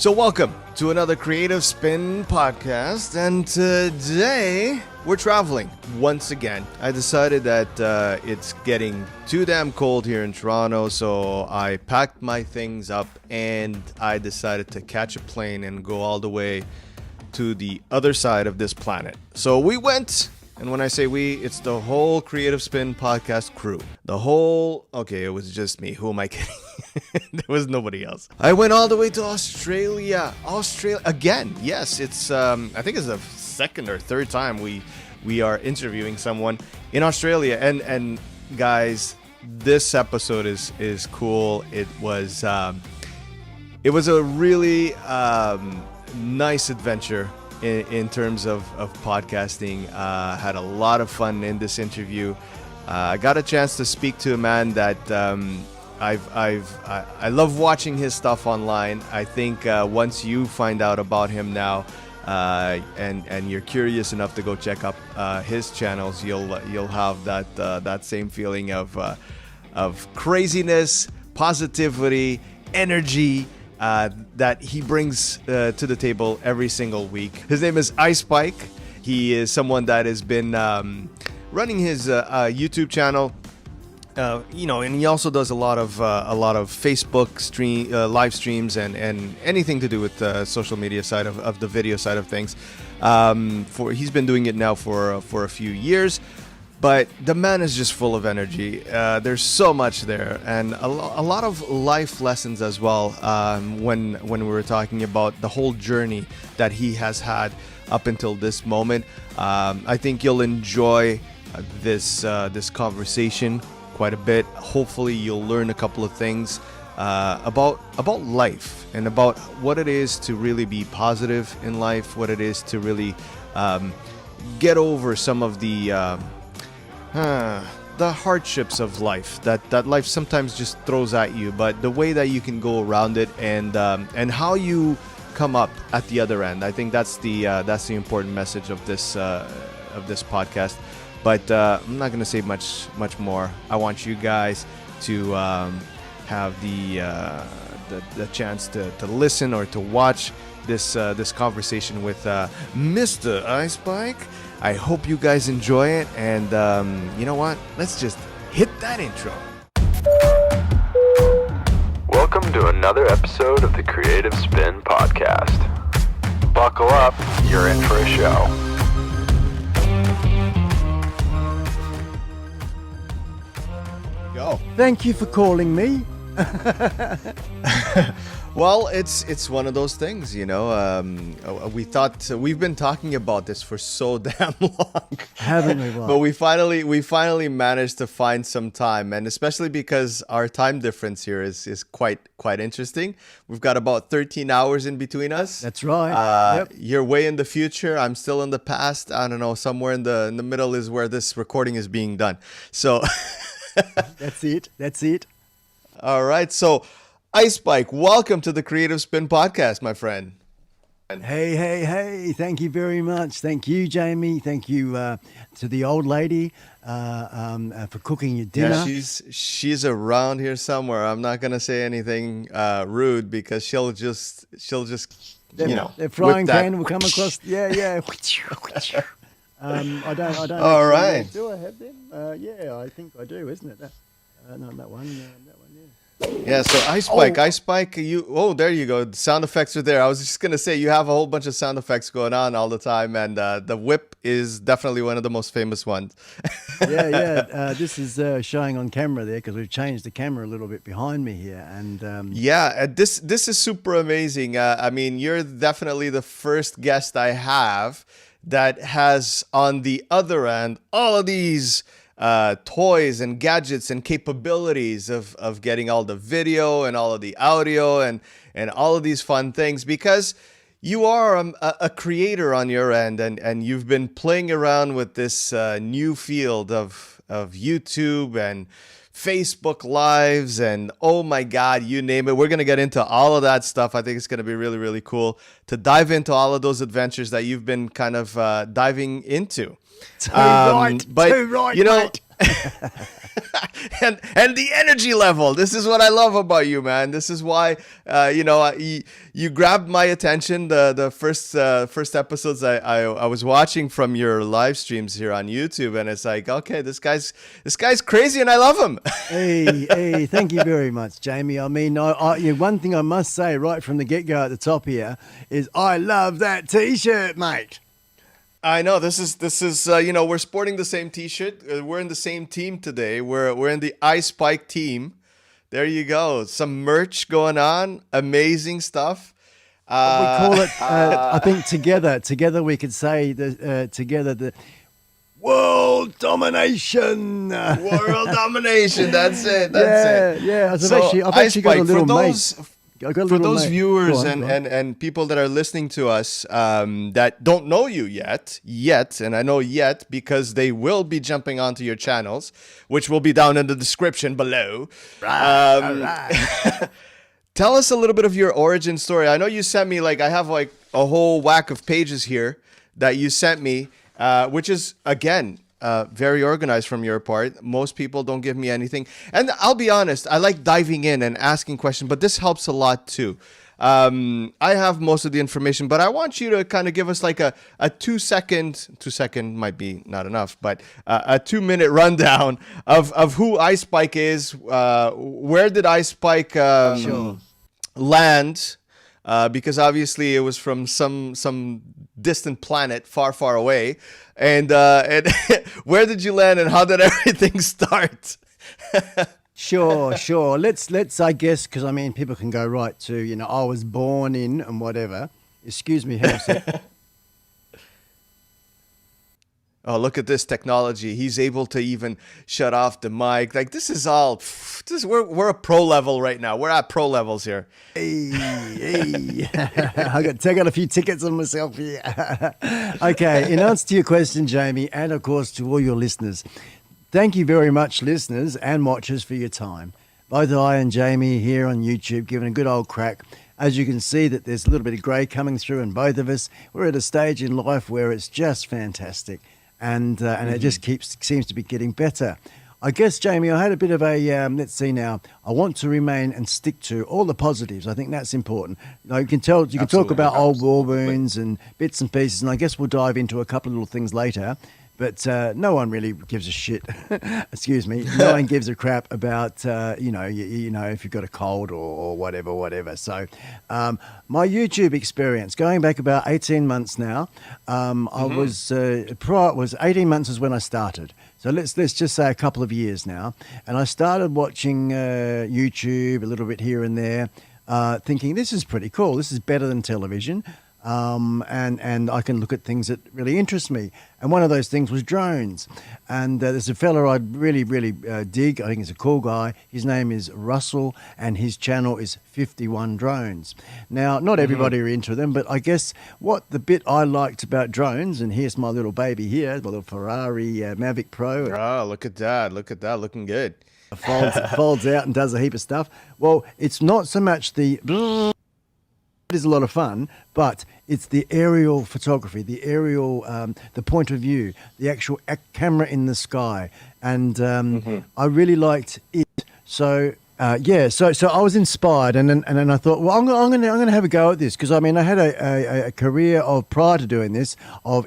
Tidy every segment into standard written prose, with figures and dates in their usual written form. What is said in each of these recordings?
So welcome to another Creative Spin podcast, and today we're traveling once again. I decided that it's getting too damn cold here in Toronto, so I packed my things up and I decided to catch a plane and go all the way to the other side of this planet. So we went, and when I say we, it's the whole Creative Spin podcast crew. Okay, it was just me. Who am I kidding? There was nobody else. I went all the way to Australia again. Yes, it's I think it's the second or third time we are interviewing someone in Australia. And guys, this episode is cool. It was a really nice adventure in terms of podcasting. Had a lot of fun in this interview. I got a chance to speak to a man that I love watching his stuff online. I think once you find out about him now, and you're curious enough to go check up his channels, you'll have that same feeling of craziness, positivity, energy that he brings to the table every single week. His name is iSpike. He is someone that has been running his YouTube channel. And he also does a lot of Facebook live streams and anything to do with the social media side of the video side of things. He's been doing it now for a few years, but the man is just full of energy. There's so much there, and a lot of life lessons as well. When we were talking about the whole journey that he has had up until this moment, I think you'll enjoy this conversation quite a bit. Hopefully you'll learn a couple of things about life and about what it is to really be positive in life, what it is to really get over some of the hardships of life that life sometimes just throws at you, but the way that you can go around it and how you come up at the other end. I think that's the important message of this podcast. But I'm not going to say much more. I want you guys to have the chance to listen or to watch this conversation with Mr. iSpike. I hope you guys enjoy it. And you know what? Let's just hit that intro. Welcome to another episode of the Creative Spin podcast. Buckle up. You're in for a show. Go. Thank you for calling me. Well, it's one of those things, you know. We thought we've been talking about this for so damn long, haven't we? But we finally managed to find some time, and especially because our time difference here is quite interesting. We've got about 13 hours in between us. That's right. Yep. You're way in the future. I'm still in the past. I don't know. Somewhere in the middle is where this recording is being done. So. That's it. All right. So, iSpike, welcome to the Creative Spin podcast, my friend. Hey. Thank you very much. Thank you, Jamie. Thank you to the old lady for cooking your dinner. Yeah, she's around here somewhere. I'm not going to say anything rude because she'll just the frying pan will come across. Yeah. I don't. All right. Do I have them? Yeah, I think I do, isn't it? No, that one. Yeah. Yeah. So iSpike, Oh, there you go. The sound effects are there. I was just gonna say you have a whole bunch of sound effects going on all the time, and the whip is definitely one of the most famous ones. Yeah. This is showing on camera there because we've changed the camera a little bit behind me here, and this is super amazing. I mean, you're definitely the first guest I have that has on the other end all of these toys and gadgets and capabilities of getting all the video and all of the audio and all of these fun things, because you are a creator on your end, and you've been playing around with this new field of YouTube and Facebook Lives and oh my God, you name it. We're going to get into all of that stuff. I think it's going to be really, really cool to dive into all of those adventures that you've been kind of diving into. Too right, you know, mate. and the energy level. This is what I love about you, man. This is why you grabbed my attention. The first episodes I was watching from your live streams here on YouTube, and it's like, okay, this guy's crazy, and I love him. Hey, thank you very much, Jamie. I mean, one thing I must say right from the get-go at the top here is I love that T-shirt, mate. I know this is we're sporting the same T-shirt. We're in the same team today. We're in the iSpike team. There you go. Some merch going on. Amazing stuff. We call it. I think together we could say together the world domationworld domination. That's it. Yeah. I've actually got a little mate. For those viewers and people that are listening to us that don't know you yet, and I know yet because they will be jumping onto your channels, which will be down in the description below. Right. Tell us a little bit of your origin story. I know you sent me I have a whole whack of pages here that you sent me, which is again very organized from your part. Most people don't give me anything. And I'll be honest, I like diving in and asking questions, but this helps a lot too. I have most of the information, but I want you to kind of give us a 2-second might be not enough, but a 2-minute rundown of who iSpike is. Where did iSpike land? Because obviously it was from some distant planet far away, and where did you land and how did everything start? Sure. Let's I guess, because I mean people can go right to I was born in and whatever. Excuse me, Halsey. Oh, look at this technology. He's able to even shut off the mic. This is all. We're a pro level right now. We're at pro levels here. Hey. I got a few tickets on myself here. Okay, in answer to your question, Jamie, and of course to all your listeners, thank you very much, listeners and watchers, for your time. Both I and Jamie here on YouTube giving a good old crack. As you can see that there's a little bit of grey coming through in both of us. We're at a stage in life where it's just fantastic. And it just seems to be getting better. I guess, Jamie, I had a bit of a, let's see now, I want to remain and stick to all the positives. I think that's important. You can talk about old war wounds and bits and pieces, and I guess we'll dive into a couple of little things later. But no one really gives a shit. Excuse me. No one gives a crap about if you've got a cold or whatever. So my YouTube experience going back about 18 months now. I was prior was 18 months is when I started. So let's just say a couple of years now, and I started watching YouTube a little bit here and there, thinking this is pretty cool. This is better than television. And I can look at things that really interest me. And one of those things was drones. And there's a fella I really dig. I think he's a cool guy. His name is Russell, and his channel is 51 Drones. Now, not everybody are into them, but I guess what the bit I liked about drones, and here's my little baby here, my little Ferrari Mavic Pro. Oh, look at that, looking good. Folds out and does a heap of stuff. Well, it's not so much the... It is a lot of fun, but it's the aerial photography, the aerial, the point of view, the actual camera in the sky, and I really liked it. So so I was inspired, and then I thought, well, I'm gonna have a go at this, because I mean I had a career of prior to doing this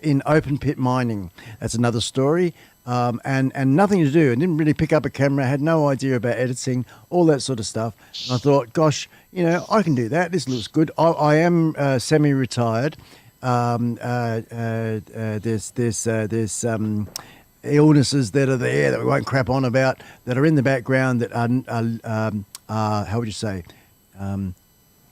in open pit mining. That's another story. And nothing to do. I didn't really pick up a camera. I had no idea about editing, all that sort of stuff. And I thought, gosh, I can do that. This looks good. I am semi-retired. There's illnesses that are there that we won't crap on about, that are in the background that are how would you say?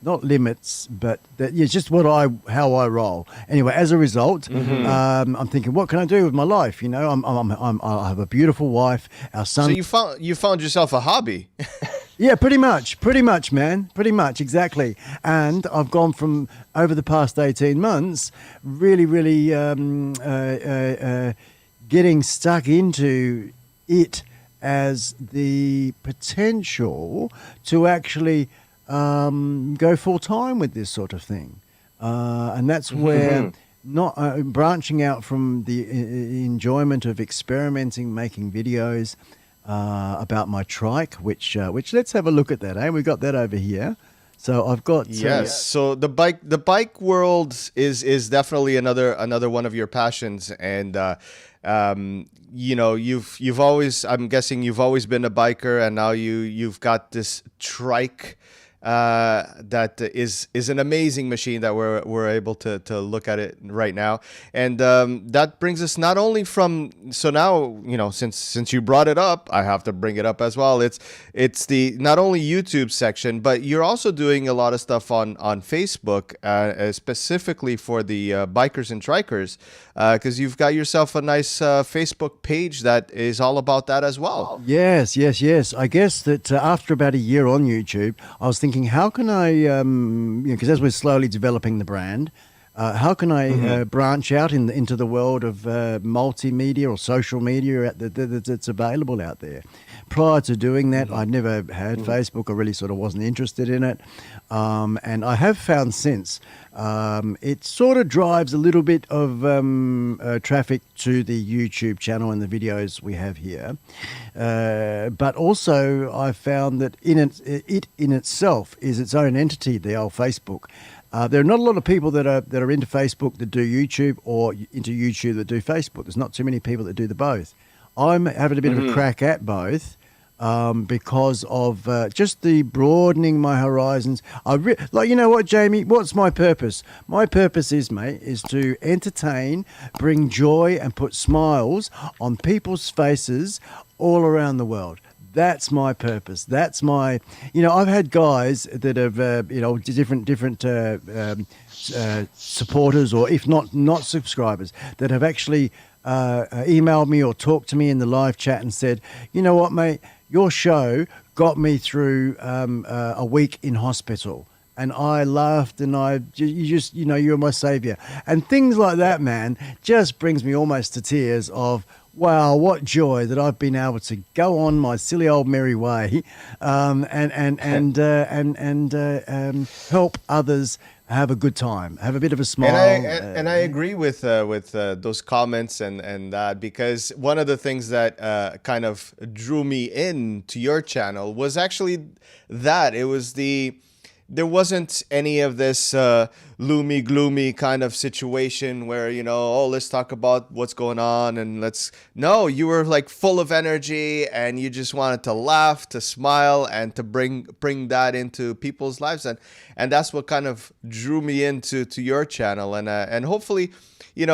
Not limits, but it's just how I roll. Anyway, as a result, I'm thinking, what can I do with my life? I have a beautiful wife. Our son. So you found yourself a hobby. Yeah, pretty much, man. Pretty much, exactly. And I've gone from, over the past 18 months, really getting stuck into it as the potential to actually go full time with this sort of thing. And that's where not branching out from the enjoyment of experimenting, making videos about my trike, which let's have a look at that. We got that over here. So I've got Yes. So the bike world is definitely another one of your passions, and you've always, I'm guessing you've always been a biker, and now you've got this trike that is an amazing machine that we're able to look at it right now, and that brings us not only from, so now since you brought it up, I have to bring it up as well. It's the not only YouTube section, but you're also doing a lot of stuff on Facebook, specifically for the bikers and trikers, because you've got yourself a nice Facebook page that is all about that as well. Yes. I guess that after about a year on YouTube, I was thinking, how can I, because as we're slowly developing the brand, how can I branch out into the world of multimedia or social media that's available out there? Prior to doing that, I'd never had Facebook. I really sort of wasn't interested in it. And I have found since it sort of drives a little bit of traffic to the YouTube channel and the videos we have here. But also I found that it in itself is its own entity, the old Facebook. There are not a lot of people that are into Facebook that do YouTube, or into YouTube that do Facebook. There's not too many people that do the both. I'm having a bit of a crack at both because of just the broadening my horizons. You know what, Jamie? What's my purpose? My purpose is, mate, is to entertain, bring joy, and put smiles on people's faces all around the world. That's my purpose. That's my, I've had guys that have, different supporters, or if not subscribers, that have actually emailed me or talked to me in the live chat and said, you know what, mate, your show got me through a week in hospital. And I laughed, and you're my savior. And things like that, man, just brings me almost to tears of, wow, what joy that I've been able to go on my silly old merry way, and help others have a good time, have a bit of a smile. And I agree with those comments and that, because one of the things that kind of drew me in to your channel was actually that it was there wasn't any of this gloomy, gloomy kind of situation where, let's talk about what's going on and no, you were like full of energy, and you just wanted to laugh, to smile, and to bring that into people's lives. And that's what kind of drew me into your channel. And hopefully, to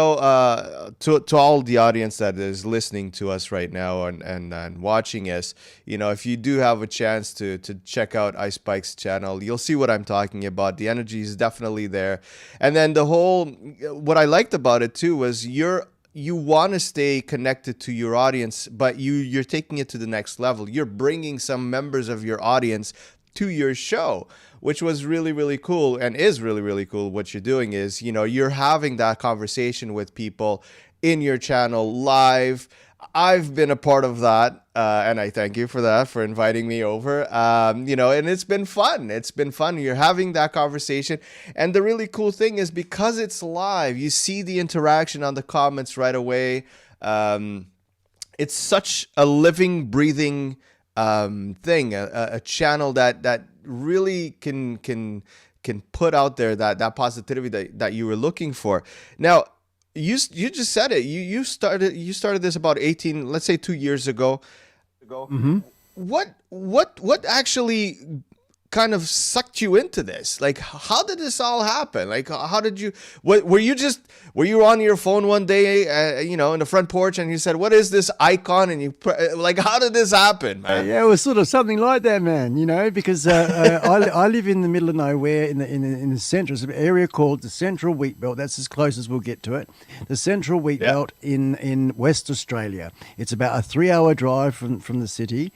all the audience that is listening to us right now and watching us, if you do have a chance to check out Ice Bike's channel, you'll see what I'm talking about. The energy is definitely there. And then what I liked about it too was you want to stay connected to your audience, but you're taking it to the next level. You're bringing some members of your audience to your show, which was really, really cool, and is really, really cool. What you're doing is, you're having that conversation with people in your channel live. I've been a part of that, and I thank you for that, for inviting me over. And it's been fun. It's been fun. You're having that conversation. And the really cool thing is, because it's live, you see the interaction on the comments right away. It's such a living, breathing thing, a channel that really can put out there that positivity that you were looking for. Now, you just said it. You started this about 2 years ago. Mm-hmm. What actually kind of sucked you into this? Like, how did this all happen? Like, how did you? Were you on your phone one day, in the front porch, and you said, "What is this icon?" And how did this happen, man? Yeah, it was sort of something like that, man. Because I live in the middle of nowhere in the central area called the Central Wheat Belt. That's as close as we'll get to it. The Central Wheat Belt in West Australia. It's about a 3-hour drive from the city.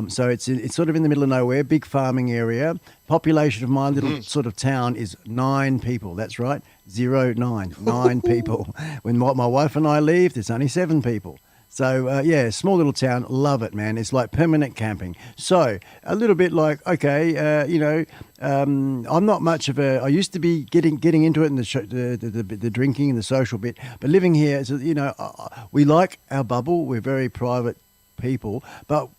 So it's sort of in the middle of nowhere, big farming area. Population of my little sort of town is 9 people. That's right, 9 people. When my wife and I leave, there's only 7 people. So, yeah, small little town. Love it, man. It's like permanent camping. So, a little bit like, okay, I'm not much of a. I used to be getting into it in the drinking and the social bit, but living here, we like our bubble. We're very private people, but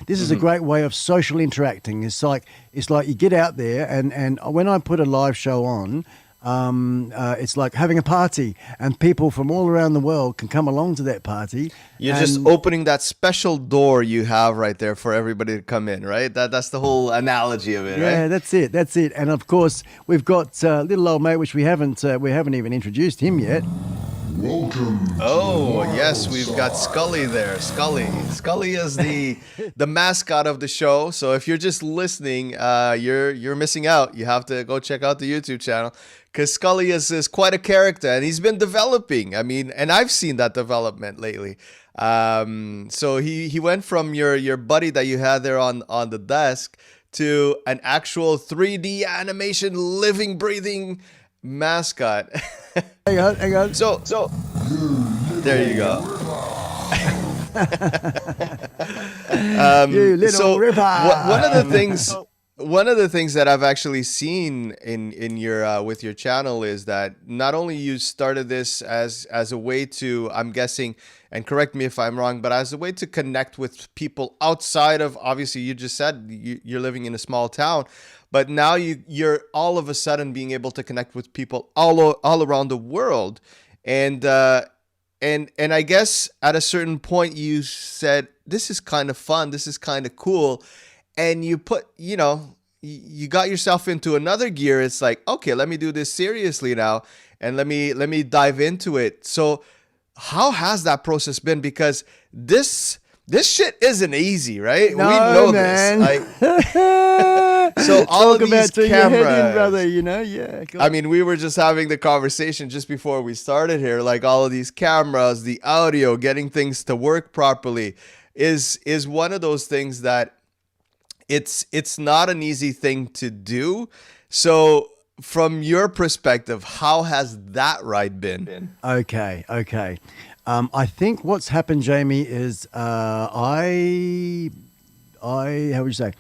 this is a great way of social interacting. It's like you get out there, and when I put a live show on. It's like having a party, and people from all around the world can come along to that party. You're just opening that special door you have right there for everybody to come in, right? That's the whole analogy of it, yeah, right? that's it. And of course, we've got little old mate, which we haven't even introduced him yet. Oh, yes, we've got Scully there. Scully is the mascot of the show. So if you're just listening, you're missing out. You have to go check out the YouTube channel, because Scully is quite a character, and he's been developing. I mean, and I've seen that development lately. So he went from your buddy that you had there on the desk to an actual 3D animation, living, breathing mascot. Hang on. So there you go. You little ripper. One of the things that I've actually seen in your with your channel is that not only you started this as a way to, I'm guessing, and correct me if I'm wrong, but as a way to connect with people outside of, obviously you just said you're living in a small town, but now you're all of a sudden being able to connect with people all around the world, and I guess at a certain point you said, this is kind of fun, this is kind of cool. And you put, you got yourself into another gear. It's like, okay, let me do this seriously now, and let me dive into it. So how has that process been? Because this shit isn't easy, right? No, we know man. this. So all of these cameras, brother, yeah. I mean, we were just having the conversation just before we started here. Like, all of these cameras, the audio, getting things to work properly is one of those things that it's not an easy thing to do. So from your perspective, how has that ride been? Okay. I think what's happened, Jamie, is I how would you say,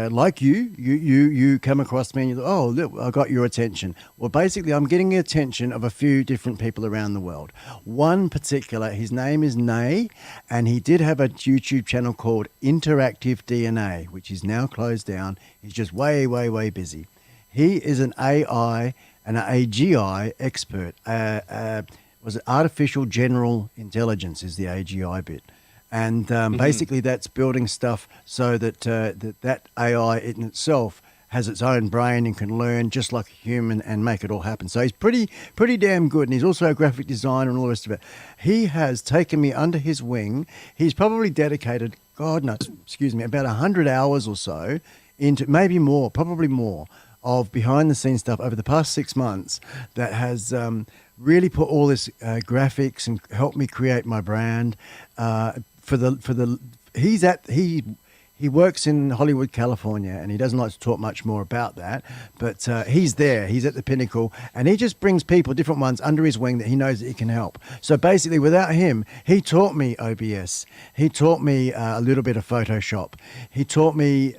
like you come across me and you go, oh, look, I got your attention. Well, basically, I'm getting the attention of a few different people around the world. One particular, his name is Nay, and he did have a YouTube channel called Interactive DNA, which is now closed down. He's just way, way, way busy. He is an AI and an AGI expert. Was it artificial general intelligence is the AGI bit. And basically that's building stuff so that that AI in itself has its own brain and can learn just like a human and make it all happen. So he's pretty damn good. And he's also a graphic designer and all the rest of it. He has taken me under his wing. He's probably dedicated, God knows, about 100 hours or so into, maybe more, probably more, of behind the scenes stuff over the past 6 months that has really put all this graphics and helped me create my brand. He works in Hollywood, California, and he doesn't like to talk much more about that, but he's there. He's at the pinnacle, and he just brings people, different ones, under his wing that he knows that he can help. So basically, without him, he taught me OBS. He taught me a little bit of Photoshop. He taught me,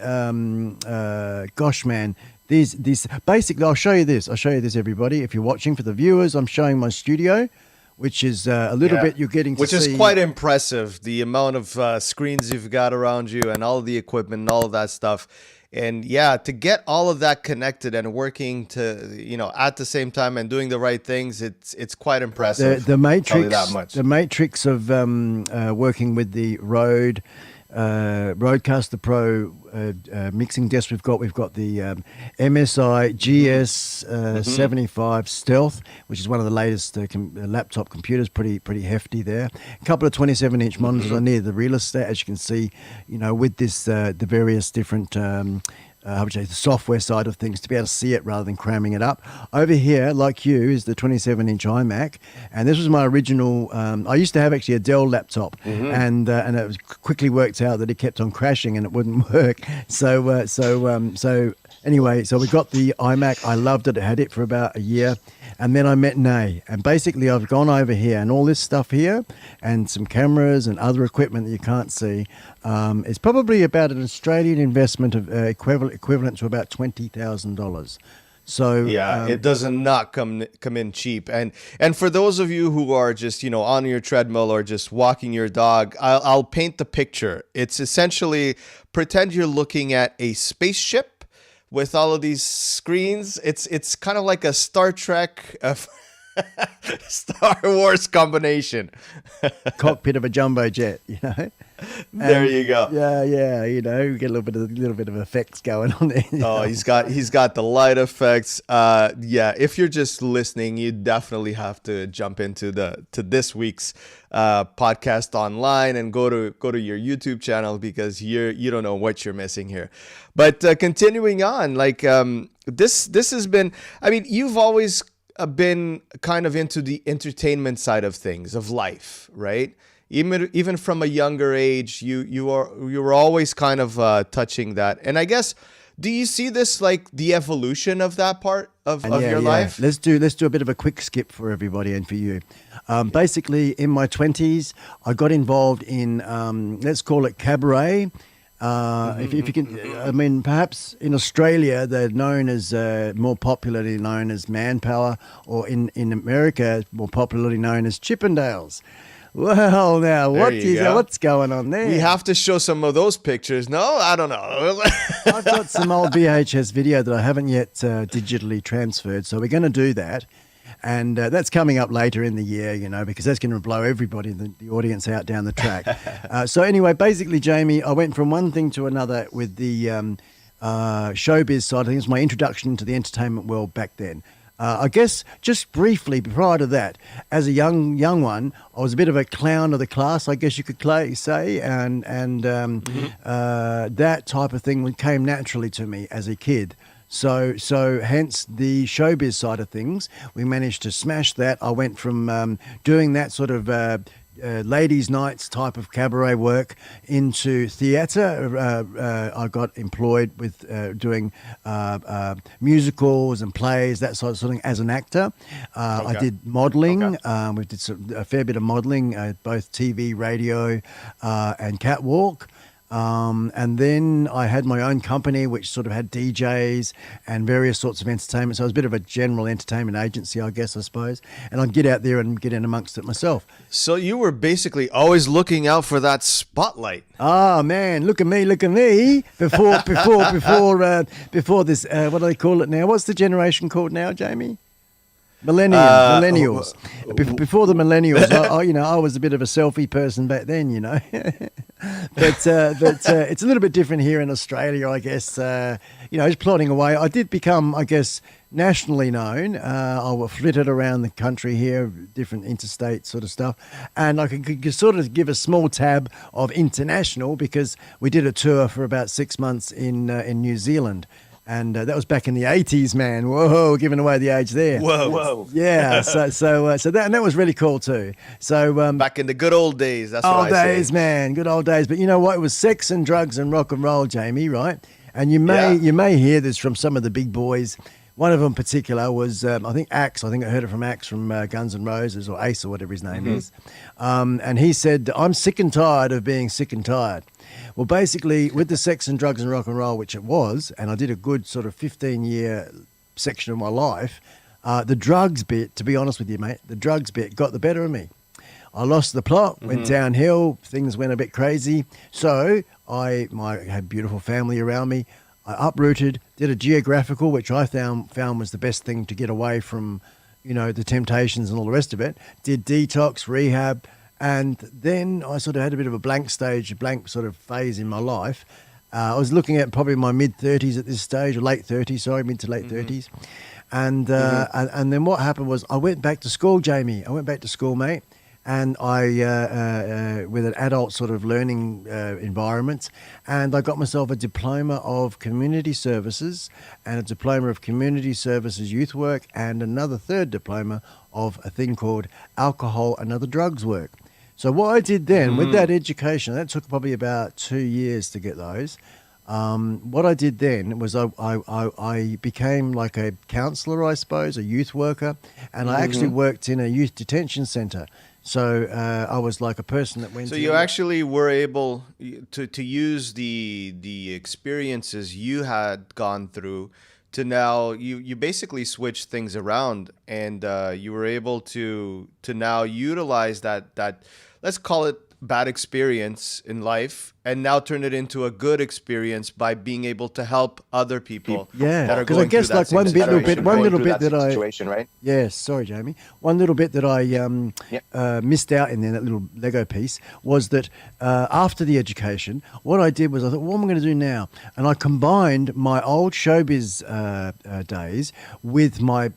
gosh, man, these basically, I'll show you this, everybody. If you're watching, for the viewers, I'm showing my studio, which is a little bit you're getting to which see. Which is quite impressive, the amount of screens you've got around you and all of the equipment and all of that stuff. And yeah, to get all of that connected and working to, at the same time and doing the right things, it's quite impressive. The matrix, that much. The matrix of working with the Rodecaster Pro mixing desk. We've got the MSI GS 75 Stealth, which is one of the latest laptop computers. Pretty hefty there. A couple of 27-inch monitors on near the real estate, as you can see. With this the various different. The software side of things, to be able to see it rather than cramming it up. Over here, like you, is the 27-inch iMac, and this was my original. I used to have actually a Dell laptop, and it was quickly worked out that it kept on crashing and it wouldn't work. So Anyway, so we got the iMac. I loved it. I had it for about a year. And then I met Nay. And basically, I've gone over here, and all this stuff here and some cameras and other equipment that you can't see is probably about an Australian investment of equivalent to about $20,000. So yeah, it does not come in cheap. And for those of you who are just, you know, on your treadmill or just walking your dog, I'll paint the picture. It's essentially, pretend you're looking at a spaceship with all of these screens. It's kind of like a Star Trek Star Wars combination. Cockpit of a jumbo jet, you know. There you go. Yeah, you know, we get a little bit of effects going on there. Oh, he's got the light effects. Yeah, if you're just listening, you definitely have to jump into this week's podcast online and go to your YouTube channel, because you don't know what you're missing here. But continuing on, like this has been. I mean, you've always been kind of into the entertainment side of things, of life, right? Even from a younger age, you were always kind of touching that. And I guess, do you see this like the evolution of that part of your life? Let's do a bit of a quick skip for everybody and for you. Basically, in my 20s, I got involved in let's call it cabaret. If you can, I mean, perhaps in Australia they're known as more popularly known as Manpower, or in America more popularly known as Chippendales. Well, now what's going on there? We have to show some of those pictures. No, I don't know. I've got some old VHS video that I haven't yet digitally transferred, so we're going to do that. And that's coming up later in the year, you know, because that's going to blow everybody, the audience, out down the track. So anyway, basically, Jamie, I went from one thing to another with the showbiz side of things, my introduction into the entertainment world back then. I guess just briefly prior to that, as a young one, I was a bit of a clown of the class, I guess you could say, and that type of thing came naturally to me as a kid. So hence the showbiz side of things, we managed to smash that. I went from doing that sort of ladies' nights type of cabaret work into theatre. I got employed with doing musicals and plays, that sort of thing, as an actor. I did modelling. We did a fair bit of modelling, both TV, radio, and catwalk. And then I had my own company, which sort of had DJs and various sorts of entertainment. So I was a bit of a general entertainment agency, I guess, I suppose. And I'd get out there and get in amongst it myself. So you were basically always looking out for that spotlight. Oh, man, look at me. Before this, what do they call it now? What's the generation called now, Jamie? Millennials. Before the millennials, I was a bit of a selfie person back then, you know. but it's a little bit different here in Australia, I guess. Just plodding away. I did become, I guess, nationally known. I flitted around the country here, different interstate sort of stuff, and I could sort of give a small tab of international, because we did a tour for about 6 months in New Zealand. And that was back in the 80s, man. Whoa, giving away the age there. Whoa. Yeah, so that was really cool too. So back in the good old days, that's what I say. Old days, man, good old days. But you know what? It was sex and drugs and rock and roll, Jamie, right? And you may hear this from some of the big boys. One of them in particular was, I think, Axe. I think I heard it from Axe from Guns N' Roses, or Ace, or whatever his name is. And he said, "I'm sick and tired of being sick and tired." Well, basically, with the sex and drugs and rock and roll, which it was, and I did a good sort of 15-year section of my life, the drugs bit, to be honest with you, mate, the drugs bit got the better of me. I lost the plot, went downhill, things went a bit crazy. So I had beautiful family around me. I uprooted, did a geographical, which I found was the best thing to get away from, the temptations and all the rest of it. Did detox, rehab, and then I sort of had a bit of a blank sort of phase in my life. I was looking at probably my mid-30s at this stage, or late 30s, sorry, mid to late 30s. And then what happened was I went back to school, Jamie. I went back to school, mate. And I, with an adult sort of learning environment, and I got myself a diploma of community services and a diploma of community services youth work, and another third diploma of a thing called alcohol and other drugs work. So what I did then with that education, that took probably about 2 years to get those. What I did then was I became like a counsellor, I suppose, a youth worker, and I actually worked in a youth detention centre. So I was like a person that went. So you actually were able to use the experiences you had gone through to now you basically switched things around, and you were able to now utilize that let's call it bad experience in life, and now turn it into a good experience by being able to help other people. Yeah, that are because I going guess through that like same one little situation. bit that I situation, right? Yes, sorry, Jamie. One little bit that I missed out in there, that little Lego piece, was that after the education, what I did was I thought, what am I going to do now? And I combined my old showbiz days with my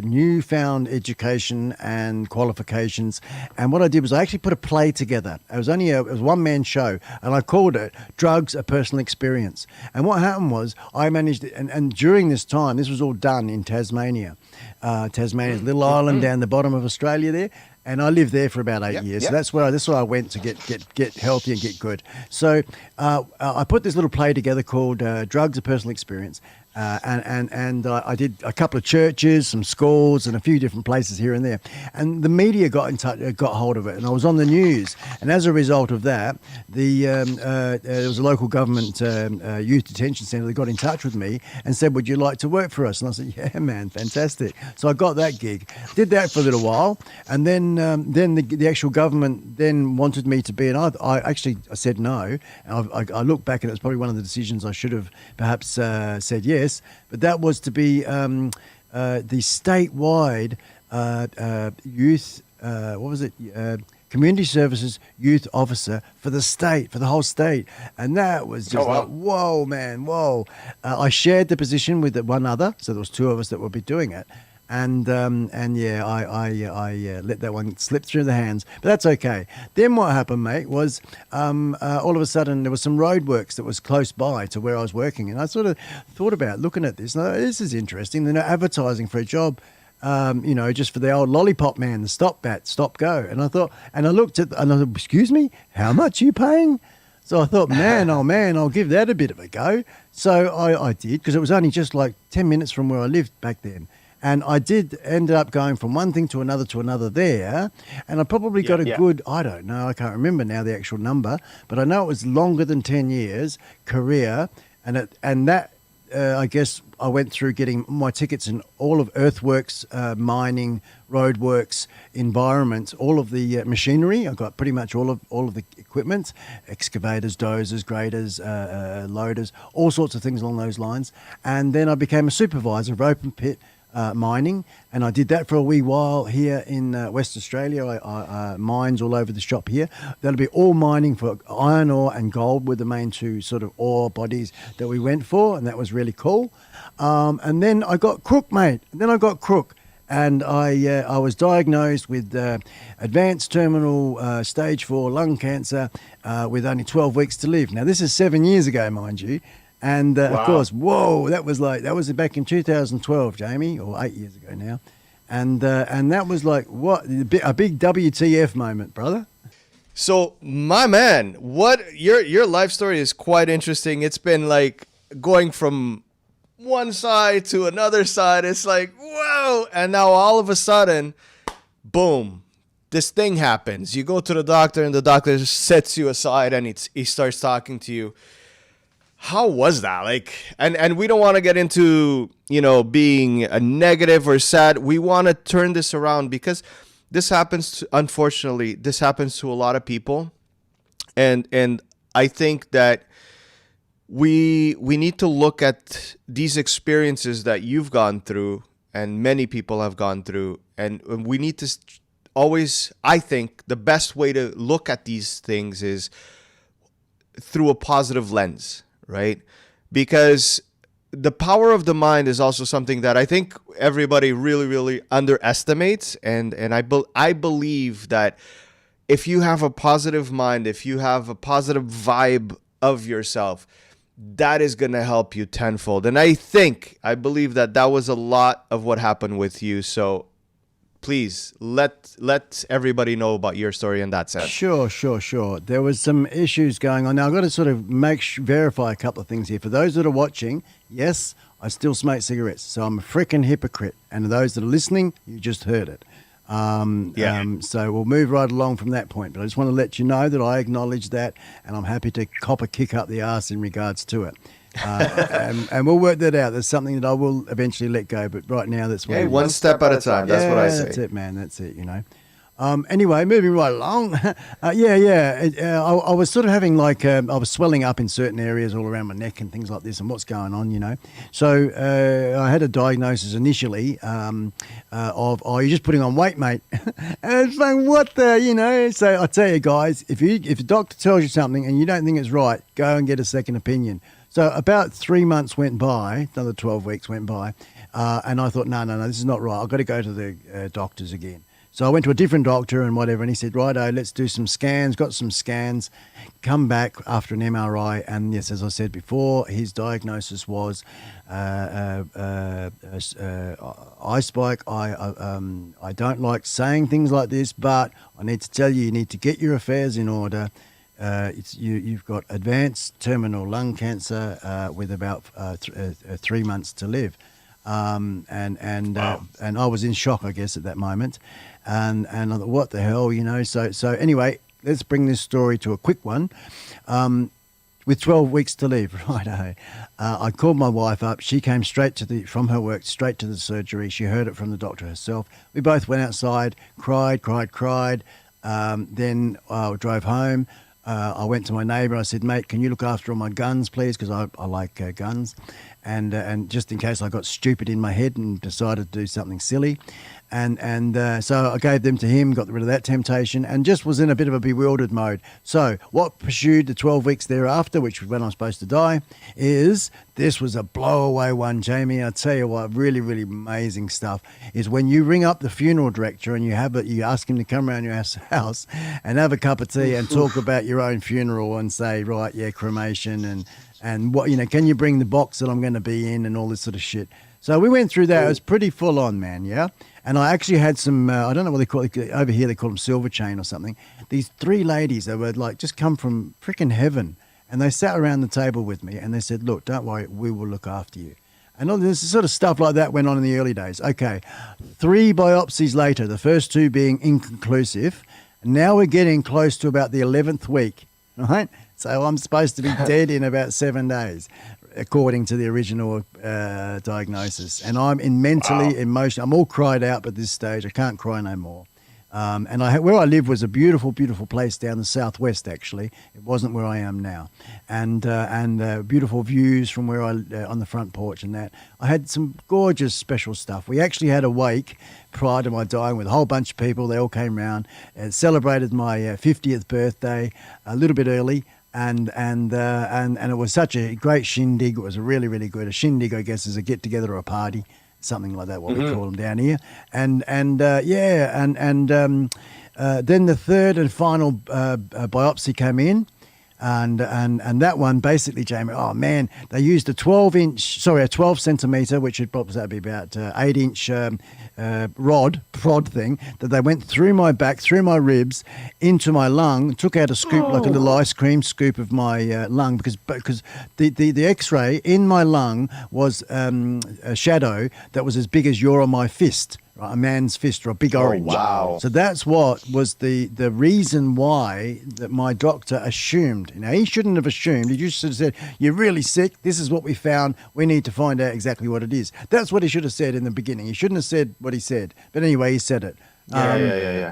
newfound education and qualifications. And what I did was I actually put a play together. It was only it was one-man show, and I called it Drugs, A Personal Experience. And what happened was I managed, and during this time, this was all done in Tasmania. Tasmania's a little island down the bottom of Australia there, and I lived there for about 8 years. So that's where I went to get healthy and get good. So I put this little play together called Drugs, A Personal Experience. And I did a couple of churches, some schools, and a few different places here and there. And the media got hold of it, and I was on the news. And as a result of that, there was a local government youth detention centre that got in touch with me and said, "Would you like to work for us?" And I said, "Yeah, man, fantastic." So I got that gig, did that for a little while, and then the actual government then wanted me to be, and I said no. And I look back, and it was probably one of the decisions I should have perhaps said yes. But that was to be the statewide youth, community services youth officer for the state, for the whole state. And that was just like, whoa, man, whoa. I shared the position with one other, so there was two of us that would be doing it. And yeah, I let that one slip through the hands, but that's okay. Then what happened, mate, was all of a sudden there was some roadworks that was close by to where I was working, and I sort of thought about looking at this. Now, this is interesting. They're advertising for a job, just for the old lollipop man, the stop go. And I thought, and I looked at, and I thought, excuse me, how much are you paying? So I thought, man, oh man, I'll give that a bit of a go. So I did, because it was only just like 10 minutes from where I lived back then. And I ended up going from one thing to another there. And I probably got a good, I don't know, I can't remember now the actual number, but I know it was longer than 10 years career. And that, I guess I went through getting my tickets in all of earthworks, mining, roadworks, environments, all of the machinery. I got pretty much all of the equipment, excavators, dozers, graders, loaders, all sorts of things along those lines. And then I became a supervisor of open pit mining, and I did that for a wee while here in West Australia. I mines all over the shop here. That'll be all mining for iron ore and gold were the main two sort of ore bodies that we went for, and that was really cool. And then I got crook, mate. And I was diagnosed with advanced terminal stage 4 lung cancer with only 12 weeks to live. Now, this is 7 years ago, mind you. And of course, that was back in 2012, Jamie, or 8 years ago now. And that was like, a big WTF moment, brother. So, my man, your life story is quite interesting. It's been like going from one side to another side. It's like, whoa. And now all of a sudden, boom, this thing happens. You go to the doctor, and the doctor sets you aside, and he starts talking to you. How was that? Like, and we don't want to get into, being a negative or sad. We want to turn this around, because unfortunately, this happens to a lot of people. And I think that we need to look at these experiences that you've gone through and many people have gone through. And we need to always, I think the best way to look at these things is through a positive lens. Right? Because the power of the mind is also something that I think everybody really, really underestimates. And I believe that if you have a positive mind, if you have a positive vibe of yourself, that is going to help you tenfold. And I believe that was a lot of what happened with you. So please let everybody know about your story in that sense. Sure. There was some issues going on. Now, I've got to sort of verify a couple of things here. For those that are watching, yes, I still smoke cigarettes, so I'm a freaking hypocrite. And those that are listening, you just heard it. So we'll move right along from that point. But I just want to let you know that I acknowledge that, and I'm happy to cop a kick up the arse in regards to it. And we'll work that out. There's something that I will eventually let go, but right now that's where one step at a time. That's what I say. That's it, man. That's it. Anyway, moving right along. I was sort of having I was swelling up in certain areas all around my neck and things like this, and what's going on, So I had a diagnosis initially of, you're just putting on weight, mate. And it's like, what the, So I tell you guys, if a doctor tells you something and you don't think it's right, go and get a second opinion. So about 3 months went by, another 12 weeks went by, and I thought, no, this is not right. I've got to go to the doctors again. So I went to a different doctor and whatever, and he said, righto, let's do some scans. Got some scans, come back after an MRI, and yes, as I said before, his diagnosis was eye spike. I don't like saying things like this, but I need to tell you, you need to get your affairs in order. You've got advanced terminal lung cancer with about 3 months to live. And I was in shock, I guess, at that moment. And I thought, what the hell, So anyway, let's bring this story to a quick one. With 12 weeks to live, right? I called my wife up. She came from her work straight to the surgery. She heard it from the doctor herself. We both went outside, cried. Then I drove home. I went to my neighbour. I said, mate, can you look after all my guns, please? Because I like guns. And just in case I got stupid in my head and decided to do something silly. So I gave them to him, got rid of that temptation, and just was in a bit of a bewildered mode. So what pursued the 12 weeks thereafter, which was when I'm supposed to die, is this was a blowaway one, Jamie. I tell you what, really, really amazing stuff is when you ring up the funeral director and you ask him to come around your house and have a cup of tea and talk about your own funeral and say, right, yeah, cremation and what, can you bring the box that I'm going to be in and all this sort of shit. So we went through that. It was pretty full on, man, yeah? And I actually had some, I don't know what they call it, over here they call them silver chain or something. These 3 ladies, they were just come from freaking heaven. And they sat around the table with me and they said, look, don't worry, we will look after you. And all this sort of stuff like that went on in the early days. Okay, 3 biopsies later, the first 2 being inconclusive. Now we're getting close to about the 11th week, right? So I'm supposed to be dead in about 7 days, according to the original diagnosis. And I'm mentally, emotionally, I'm all cried out at this stage. I can't cry no more. And where I live was a beautiful, beautiful place down the southwest, actually. It wasn't where I am now. And beautiful views from where on the front porch and that. I had some gorgeous special stuff. We actually had a wake prior to my dying with a whole bunch of people. They all came round and celebrated my 50th birthday a little bit early. And it was such a great shindig. It was really, really good. A shindig, I guess, is a get together or a party, something like that. What we call them down here. Then the third and final biopsy came in, and that one basically, Jamie. Oh man, they used a 12 centimeter, which would probably be about 8-inch prod thing that they went through my back, through my ribs, into my lung, took out a scoop, like a little ice cream scoop of my lung, because the X-ray in my lung was a shadow that was as big as your or my fist. Right, a man's fist or a big orange. Oh, wow. So that's what was the reason why that my doctor assumed. He shouldn't have assumed. He just should have said, you're really sick. This is what we found. We need to find out exactly what it is. That's what he should have said in the beginning. He shouldn't have said what he said. But anyway, he said it. Yeah.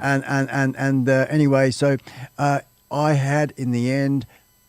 Anyway, so I had in the end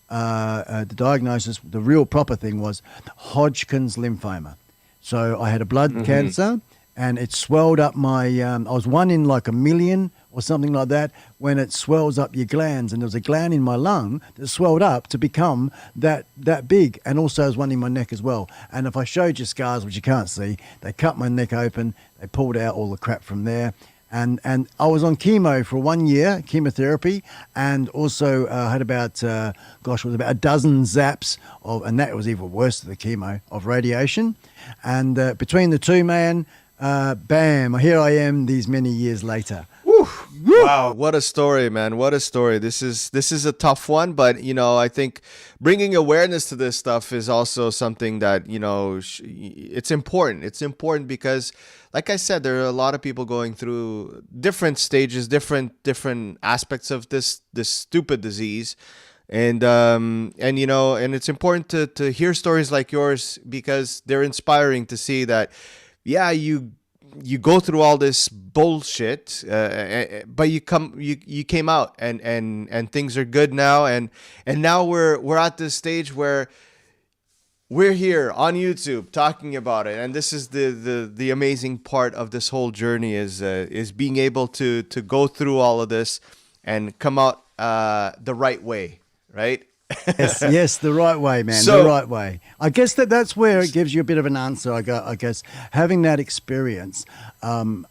the diagnosis, the real proper thing was Hodgkin's lymphoma. So I had a blood cancer. And it swelled up my, I was 1 in like a million or something like that when it swells up your glands. And there was a gland in my lung that swelled up to become that big. And also there's one in my neck as well. And if I showed you scars, which you can't see, they cut my neck open. They pulled out all the crap from there. And I was on chemo for 1 year, chemotherapy, and also had about, it was about a dozen zaps and that was even worse than the chemo, of radiation. And between the two, man, Bam! Here I am. These many years later. Wow, what a story, man. What a story. This is a tough one, but I think bringing awareness to this stuff is also something that, it's important. It's important because like I said, there are a lot of people going through different stages, different aspects of this stupid disease. And it's important to hear stories like yours because they're inspiring to see that you go through all this bullshit, but you came out and things are good now, and now we're at this stage where we're here on YouTube talking about it, and this is the amazing part of this whole journey is being able to go through all of this and come out the right way, right? Yes, the right way, man. So- the right way. I guess that's where it gives you a bit of an answer. I guess having that experience, even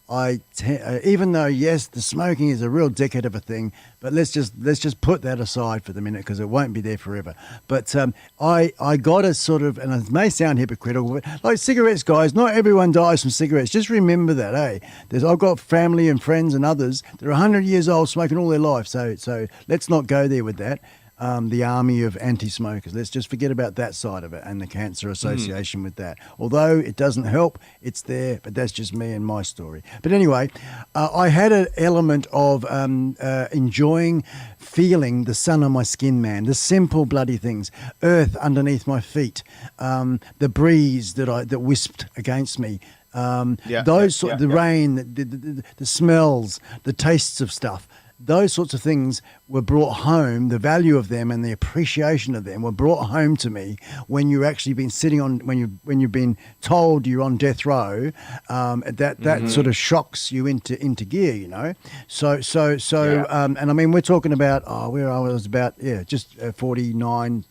though yes, the smoking is a real dickhead of a thing, but let's just put that aside for the minute because it won't be there forever. But I got a sort of, and it may sound hypocritical, but like cigarettes, guys, not everyone dies from cigarettes. Just remember that, eh? I've got family and friends and others that are 100 years old smoking all their life. So let's not go there with that. The army of anti-smokers. Let's just forget about that side of it and the cancer association with that. Although it doesn't help, it's there, but that's just me and my story. But anyway, I had an element of enjoying feeling the sun on my skin, man. The simple bloody things. Earth underneath my feet. The breeze that wisped against me. The rain, the smells, the tastes of stuff. Those sorts of things were brought home, the value of them and the appreciation of them were brought home to me when you've actually been sitting on, when you've been told you're on death row, that sort of shocks you into gear, So, and I mean, we're talking about, where I was about, just 49,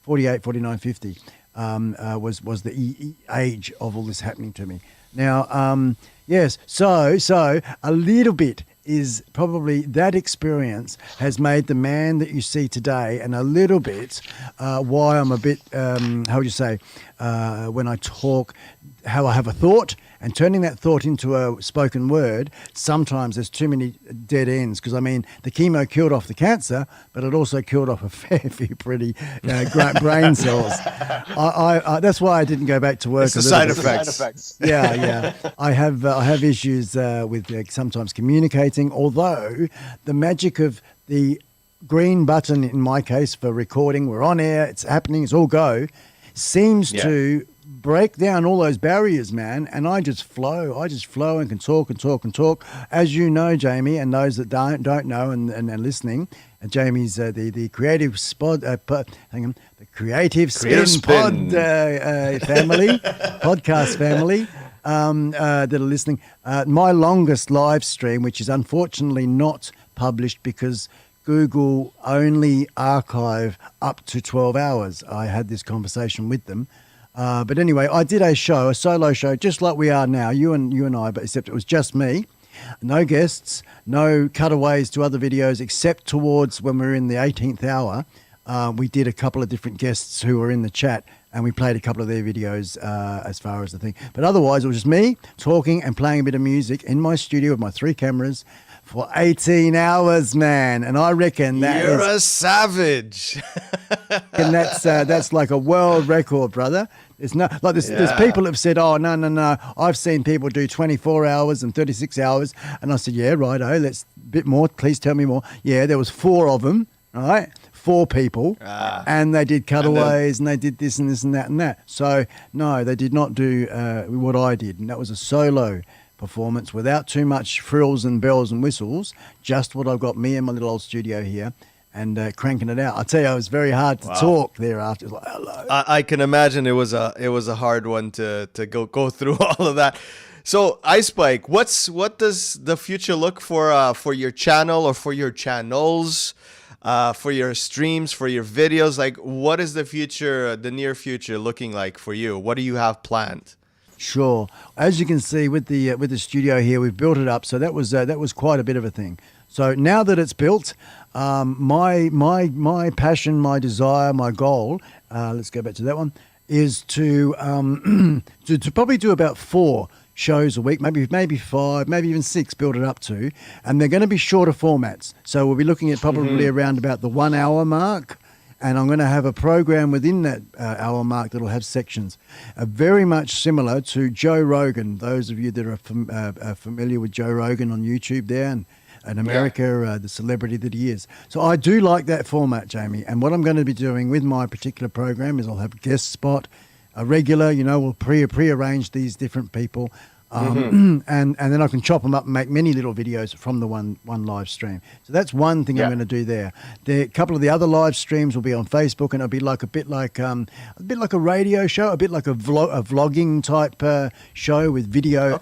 48, 49, 50 was the age of all this happening to me. Now, yes, so a little bit is probably that experience has made the man that you see today, and a little bit why I'm a bit, how would you say, when I talk, how I have a thought and turning that thought into a spoken word. Sometimes there's too many dead ends because, I mean, the chemo killed off the cancer, but it also killed off a fair few pretty great brain cells. That's why I didn't go back to work. It's the side effects. Yeah. I have issues with sometimes communicating, although the magic of the green button, in my case, for recording, we're on air, it's happening, it's all go, seems to break down all those barriers, man, and I just flow and can talk. As you know, Jamie, and those that don't know and are listening, Jamie's the creative the creative spin pod family, podcast family. That are listening. My longest live stream, which is unfortunately not published because Google only archive up to 12 hours. I had this conversation with them. But anyway, I did a solo show, just like we are now, you and I, but except it was just me. No guests, no cutaways to other videos, except towards when we were in the 18th hour. We did a couple of different guests who were in the chat, and we played a couple of their videos as far as the thing. But otherwise, it was just me talking and playing a bit of music in my studio with my 3 cameras for 18 hours, man. And I reckon that You're a savage. and that's like a world record, brother. There's there's people have said, oh, no. I've seen people do 24 hours and 36 hours. And I said, yeah, righto, let's a bit more. Please tell me more. Yeah, there was 4 of them, right? 4 people, and they did cutaways, and they did this and this and that and that. So, no, they did not do what I did, and that was a solo performance without too much frills and bells and whistles, just what I've got me in my little old studio here, and cranking it out. I tell you, it was very hard to talk thereafter. It was like, hello. I can imagine it was a hard one to go through all of that. So, Ice Spike, what does the future look for your channel or for your channels? For your streams, for your videos, like what is the near future looking like for you? What do you have planned? Sure. As you can see with the studio here, we've built it up. So that was quite a bit of a thing. So now that it's built, my passion, my desire, my goal, let's go back to that one, is to probably do about 4 shows a week, maybe 5, maybe even 6, build it up to, and they're going to be shorter formats. So we'll be looking at probably around about the 1 hour mark. And I'm going to have a program within that hour mark that'll have sections, very much similar to Joe Rogan. Those of you that are familiar with Joe Rogan on YouTube there and in America, the celebrity that he is. So I do like that format, Jamie. And what I'm going to be doing with my particular program is I'll have a guest spot, a regular, we'll pre-arrange these different people. And then I can chop them up and make many little videos from the one live stream. So that's one thing I'm going to do there. A couple of the other live streams will be on Facebook, and it'll be like a bit like a radio show, a bit like a vlogging type show with video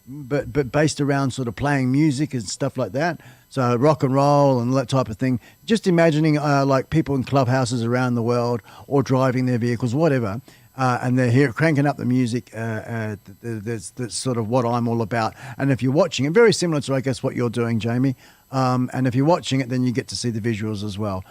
but based around sort of playing music and stuff like that. So rock and roll and that type of thing. Just imagining like people in clubhouses around the world or driving their vehicles, whatever. And they're here cranking up the music. That's sort of what I'm all about. And if you're watching it, very similar to, I guess, what you're doing, Jamie. And if you're watching it, then you get to see the visuals as well.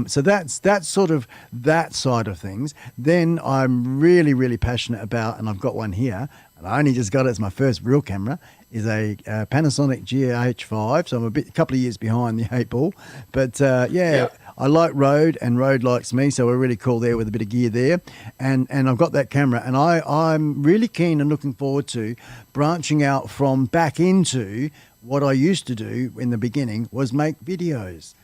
So that's sort of that side of things. Then I'm really, really passionate about, and I've got one here, and I only just got it as my first real camera, is a Panasonic GH5. So I'm a couple of years behind the 8 ball. But I like Rode, and Rode likes me, so we're really cool there with a bit of gear there. And I've got that camera, and I'm really keen and looking forward to branching out from back into what I used to do in the beginning was make videos.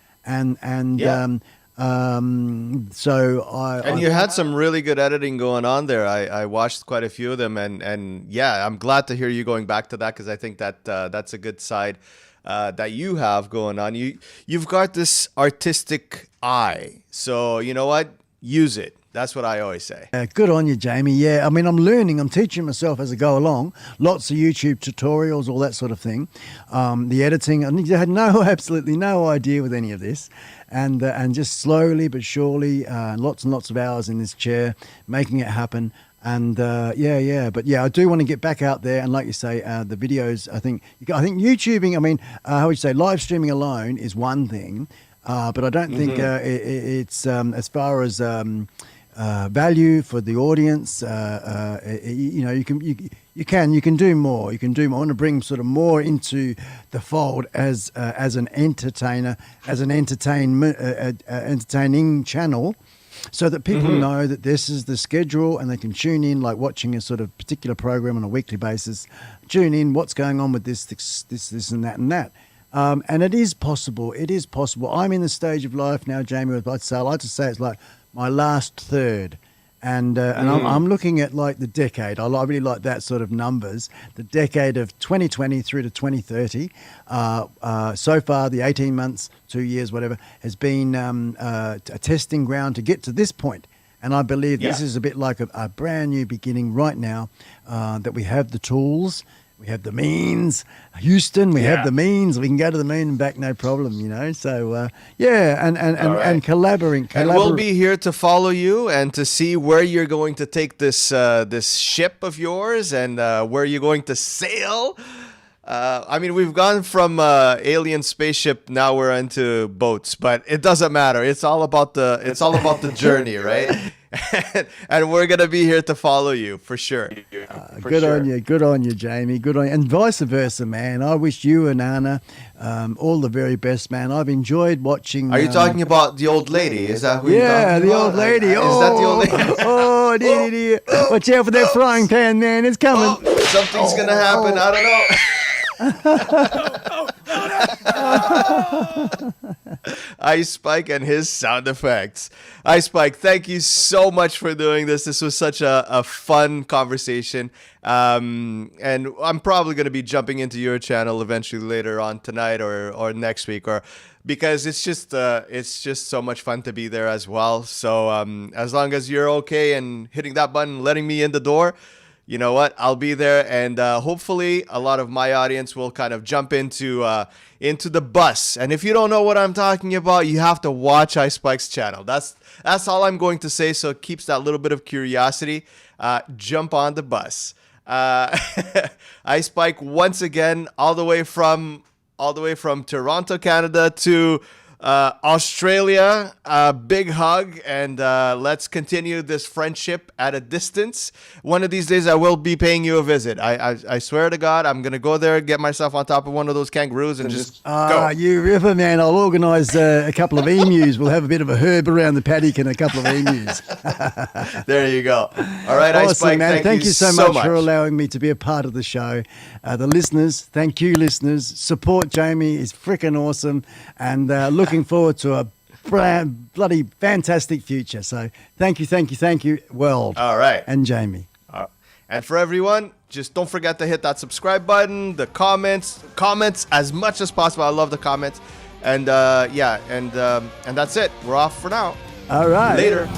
So you had some really good editing going on there. I watched quite a few of them, and yeah, I'm glad to hear you going back to that, because I think that that's a good side that you have going on. You've got this artistic eye, so you know what? Use it. That's what I always say. Good on you, Jamie. Yeah, I mean, I'm learning. I'm teaching myself as I go along. Lots of YouTube tutorials, all that sort of thing. The editing, I had absolutely no idea with any of this. And just slowly but surely, lots and lots of hours in this chair, making it happen. And but I do want to get back out there, and like you say, the videos. I think YouTubing. I mean, how would you say, live streaming alone is one thing, but I don't think it's as far as value for the audience. You can do more. You can do more. I want to bring sort of more into the fold as an entertainer, as an entertaining channel. So that people know that this is the schedule, and they can tune in, like watching a sort of particular program on a weekly basis. Tune in, what's going on with this, and that, and that. And it is possible. It is possible. I'm in the stage of life now, Jamie, I like to say it's like my last third. And I'm looking at like the decade. I really like that sort of numbers. The decade of 2020 through to 2030. So far, the 18 months, 2 years, whatever, has been a testing ground to get to this point. And I believe this is a bit like a brand new beginning right now, that we have the tools. We have the means. Houston, we have the means. We can go to the moon and back, no problem, So, and collaborating. And we'll be here to follow you and to see where you're going to take this this ship of yours, and where you're going to sail. I mean, we've gone from alien spaceship, now we're into boats, but it doesn't matter. It's all about the journey, right? And we're gonna be here to follow you for sure. Good on you, Jamie. Good on you, and vice versa, man. I wish you and Anna all the very best, man. I've enjoyed watching. Are you talking about the old lady? Is that who you're talking the about? old lady. Is that the old lady? Oh, dear. Watch out for that frying pan, man. It's coming. Something's gonna happen. I don't know. Ice Spike and his sound effects. Ice Spike, thank you so much for doing this. This was such a fun conversation. And I'm probably going to be jumping into your channel eventually later on tonight or next week, because it's just so much fun to be there as well. So as long as you're okay and hitting that button, letting me in the door, you know what? I'll be there, and hopefully a lot of my audience will kind of jump into the bus. And if you don't know what I'm talking about, you have to watch Ice Spike's channel. That's all I'm going to say. So it keeps that little bit of curiosity. Jump on the bus. Ice Spike, once again, all the way from Toronto, Canada, to Australia, a big hug, and let's continue this friendship at a distance. One of these days, I will be paying you a visit. I swear to God, I'm going to go there, get myself on top of one of those kangaroos, and just go. You river man, I'll organise a couple of emus. We'll have a bit of a herb around the paddock and a couple of emus. There you go. All right, awesome, Ice Spike, man. Thank you so much much for allowing me to be a part of the show. The listeners, thank you, listeners. Support Jamie is freaking awesome, and looking forward to a bloody fantastic future. So thank you, world. All right. And Jamie. And for everyone, just don't forget to hit that subscribe button, the comments as much as possible. I love the comments. And and that's it. We're off for now. All right. Later.